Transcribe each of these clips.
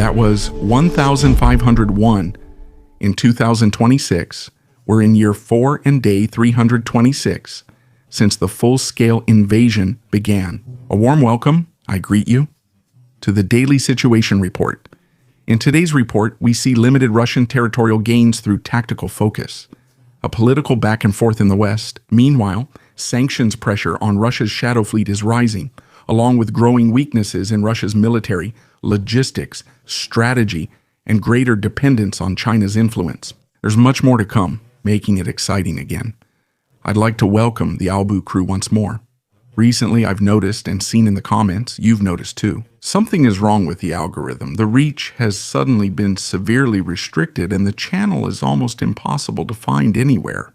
That was 1,501 in 2026. We're in year 4 and day 326 since the full-scale invasion began. A warm welcome, I greet you, to the Daily Situation Report. In today's report, we see limited Russian territorial gains through tactical focus, a political back and forth in the West. Meanwhile, sanctions pressure on Russia's shadow fleet is rising, along with growing weaknesses in Russia's military, logistics, strategy, and greater dependence on China's influence. There's much more to come, making it exciting again. I'd like to welcome the Albu crew once more. Recently, I've noticed and seen in the comments, you've noticed too, something is wrong with the algorithm. The reach has suddenly been severely restricted and the channel is almost impossible to find anywhere.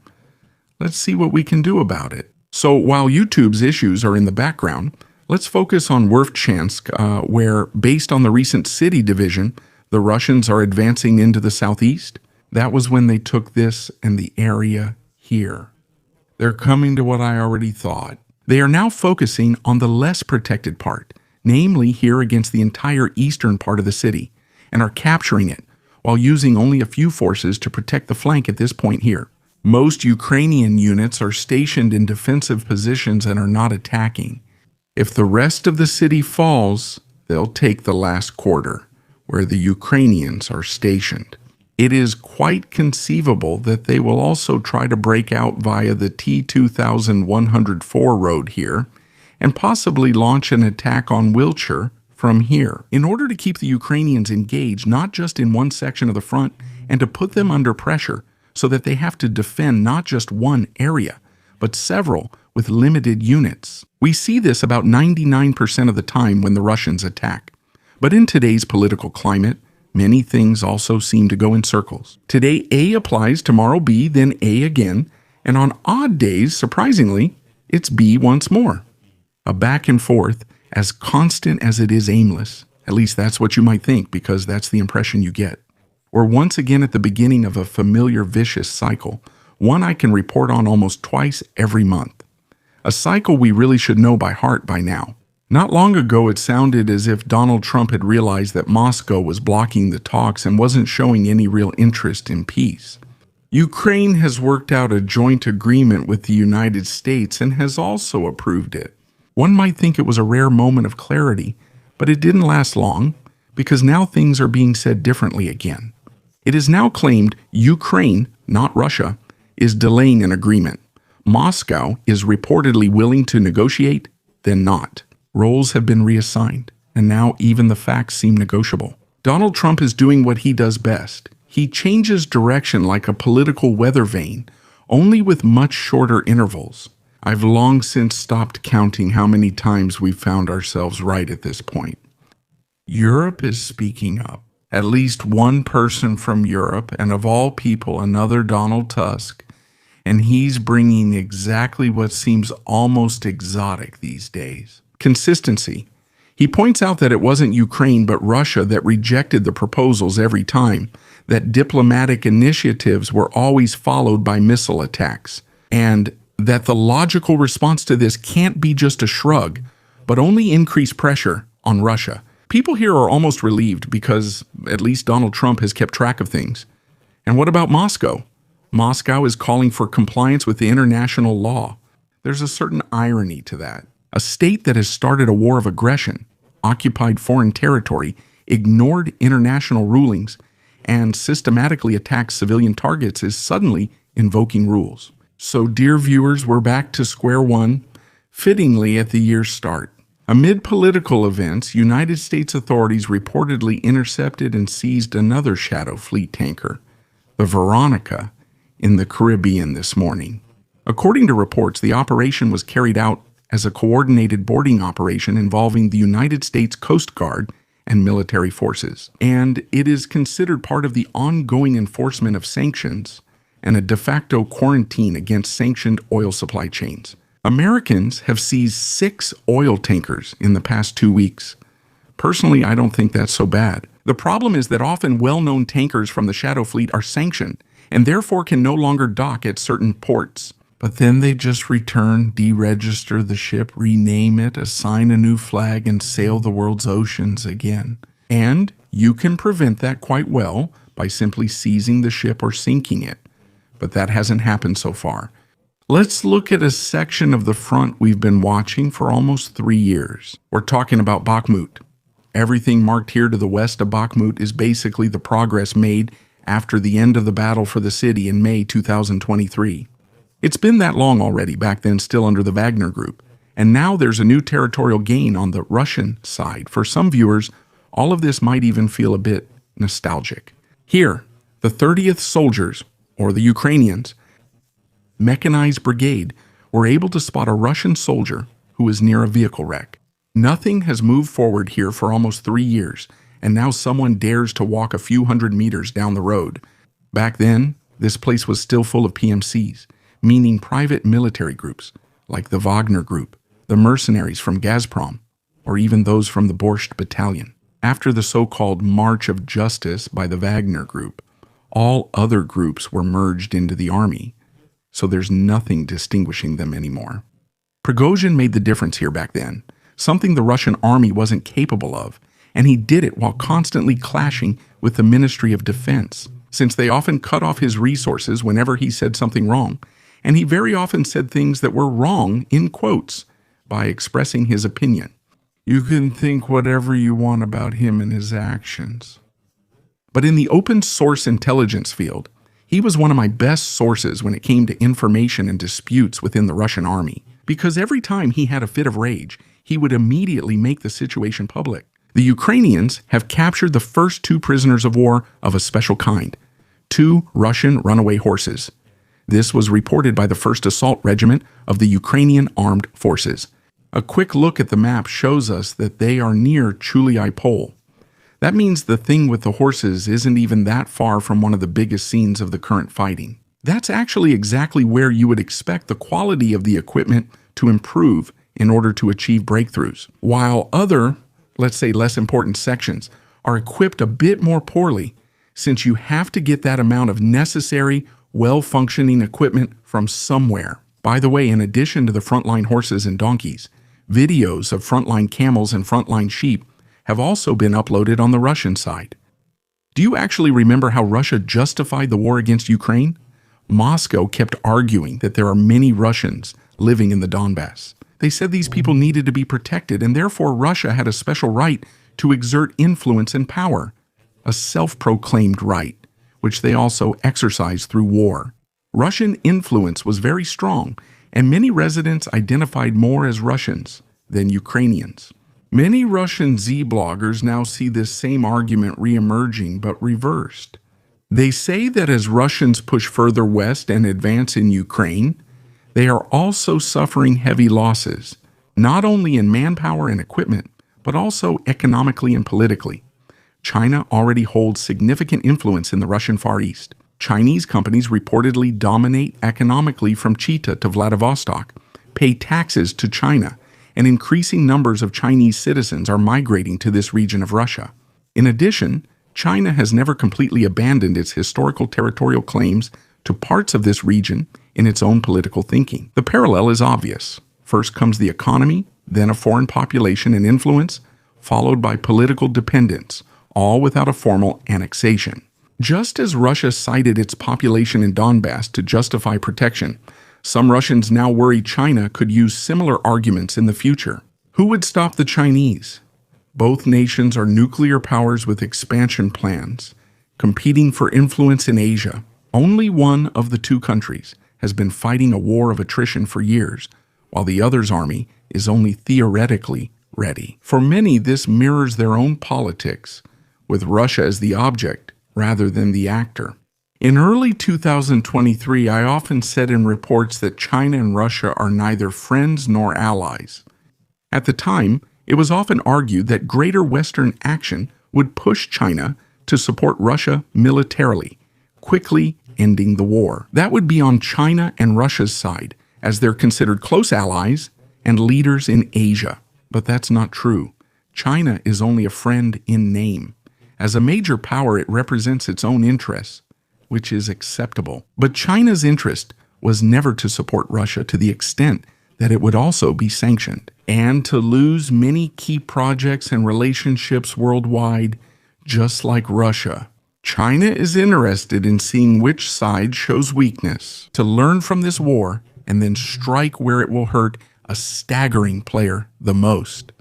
Let's see what we can do about it. So while YouTube's issues are in the background, let's focus on Wurftschansk, where, based on the recent city division, the Russians are advancing into the southeast. That was when they took this and the area here. They're coming to what I already thought. They are now focusing on the less protected part, namely here against the entire eastern part of the city, and are capturing it, while using only a few forces to protect the flank at this point here. Most Ukrainian units are stationed in defensive positions and are not attacking. If the rest of the city falls, they'll take the last quarter, where the Ukrainians are stationed. It is quite conceivable that they will also try to break out via the T-2104 road here, and possibly launch an attack on Wiltshire from here, in order to keep the Ukrainians engaged not just in one section of the front, and to put them under pressure, so that they have to defend not just one area, but several with limited units. We see this about 99% of the time when the Russians attack. But in today's political climate, many things also seem to go in circles. Today A applies, tomorrow B, then A again, and on odd days, surprisingly, it's B once more. A back and forth, as constant as it is aimless. At least that's what you might think, because that's the impression you get. We're once again at the beginning of a familiar vicious cycle, one I can report on almost twice every month. A cycle we really should know by heart by now. Not long ago, it sounded as if Donald Trump had realized that Moscow was blocking the talks and wasn't showing any real interest in peace. Ukraine has worked out a joint agreement with the United States and has also approved it. One might think it was a rare moment of clarity, but it didn't last long, because now things are being said differently again. It is now claimed Ukraine, not Russia, is delaying an agreement. Moscow is reportedly willing to negotiate, then not. Roles have been reassigned, and now even the facts seem negotiable. Donald Trump is doing what he does best. He changes direction like a political weather vane, only with much shorter intervals. I've long since stopped counting how many times we've found ourselves right at this point. Europe is speaking up. At least one person from Europe, and of all people, another Donald Tusk, and he's bringing exactly what seems almost exotic these days. Consistency. He points out that it wasn't Ukraine but Russia that rejected the proposals every time, that diplomatic initiatives were always followed by missile attacks, and that the logical response to this can't be just a shrug, but only increase pressure on Russia. People here are almost relieved because at least Donald Trump has kept track of things. And what about Moscow? Moscow is calling for compliance with the international law. There's a certain irony to that. A state that has started a war of aggression, occupied foreign territory, ignored international rulings, and systematically attacked civilian targets is suddenly invoking rules. So, dear viewers, we're back to square one, fittingly at the year's start. Amid political events, United States authorities reportedly intercepted and seized another Shadow Fleet tanker, the Veronica, in the Caribbean this morning. According to reports, the operation was carried out as a coordinated boarding operation involving the United States Coast Guard and military forces, and it is considered part of the ongoing enforcement of sanctions and a de facto quarantine against sanctioned oil supply chains. Americans have seized 6 oil tankers in the past 2 weeks. Personally, I don't think that's so bad. The problem is that often well-known tankers from the Shadow Fleet are sanctioned and therefore can no longer dock at certain ports. But then they just return, deregister the ship, rename it, assign a new flag, and sail the world's oceans again. And You can prevent that quite well by simply seizing the ship or sinking it, but that hasn't happened so far. Let's look at a section of the front we've been watching for almost 3 years. We're talking about Bakhmut. Everything marked here to the west of Bakhmut is basically the progress made after the end of the battle for the city in May 2023. It's been that long already, back then still under the Wagner group, and now there's a new territorial gain on the Russian side. For some viewers, all of this might even feel a bit nostalgic. Here, the 30th Soldiers, or the Ukrainians, mechanized brigade, were able to spot a Russian soldier who was near a vehicle wreck. Nothing has moved forward here for almost 3 years, and now someone dares to walk a few hundred meters down the road. Back then, this place was still full of PMCs, meaning private military groups, like the Wagner group, the mercenaries from Gazprom, or even those from the Borscht Battalion. After the so-called March of Justice by the Wagner group, all other groups were merged into the army, so there's nothing distinguishing them anymore. Prigozhin made the difference here back then, something the Russian army wasn't capable of, and he did it while constantly clashing with the Ministry of Defense, since they often cut off his resources whenever he said something wrong, and he very often said things that were wrong in quotes by expressing his opinion. You can think whatever you want about him and his actions. But in the open source intelligence field, he was one of my best sources when it came to information and disputes within the Russian army, because every time he had a fit of rage, he would immediately make the situation public. The Ukrainians have captured the first 2 prisoners of war of a special kind, 2 Russian runaway horses. This was reported by the 1st Assault Regiment of the Ukrainian Armed Forces. A quick look at the map shows us that they are near Chuliai Pole. That means the thing with the horses isn't even that far from one of the biggest scenes of the current fighting. That's actually exactly where you would expect the quality of the equipment to improve in order to achieve breakthroughs, while other, let's say less important sections, are equipped a bit more poorly, since you have to get that amount of necessary, well-functioning equipment from somewhere. By the way, in addition to the frontline horses and donkeys, videos of frontline camels and frontline sheep have also been uploaded on the Russian side. Do you actually remember how Russia justified the war against Ukraine? Moscow kept arguing that there are many Russians living in the Donbass. They said these people needed to be protected, and therefore Russia had a special right to exert influence and power, a self-proclaimed right, which they also exercised through war. Russian influence was very strong, and many residents identified more as Russians than Ukrainians. Many Russian Z-bloggers now see this same argument re-emerging, but reversed. They say that as Russians push further west and advance in Ukraine, they are also suffering heavy losses, not only in manpower and equipment, but also economically and politically. China already holds significant influence in the Russian Far East. Chinese companies reportedly dominate economically from Chita to Vladivostok, pay taxes to China, and increasing numbers of Chinese citizens are migrating to this region of Russia. In addition, China has never completely abandoned its historical territorial claims to parts of this region in its own political thinking. The parallel is obvious. First comes the economy, then a foreign population and influence, followed by political dependence, all without a formal annexation. Just as Russia cited its population in Donbass to justify protection, some Russians now worry China could use similar arguments in the future. Who would stop the Chinese? Both nations are nuclear powers with expansion plans, competing for influence in Asia. Only one of the 2 countries has been fighting a war of attrition for years, while the other's army is only theoretically ready. For many, this mirrors their own politics, with Russia as the object rather than the actor. In early 2023, I often said in reports that China and Russia are neither friends nor allies. At the time, it was often argued that greater Western action would push China to support Russia militarily, quickly ending the war. That would be on China and Russia's side, as they're considered close allies and leaders in Asia. But that's not true. China is only a friend in name. As a major power, it represents its own interests, which is acceptable. But China's interest was never to support Russia to the extent that it would also be sanctioned, and to lose many key projects and relationships worldwide just like Russia. China is interested in seeing which side shows weakness, to learn from this war and then strike where it will hurt a staggering player the most.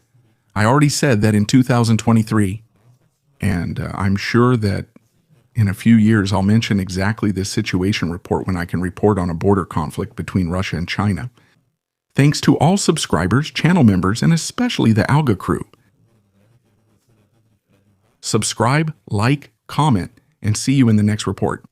I already said that in 2023, and I'm sure that in a few years I'll mention exactly this situation report when I can report on a border conflict between Russia and China. Thanks to all subscribers, channel members, and especially the Alga crew. Subscribe, like, comment, and see you in the next report.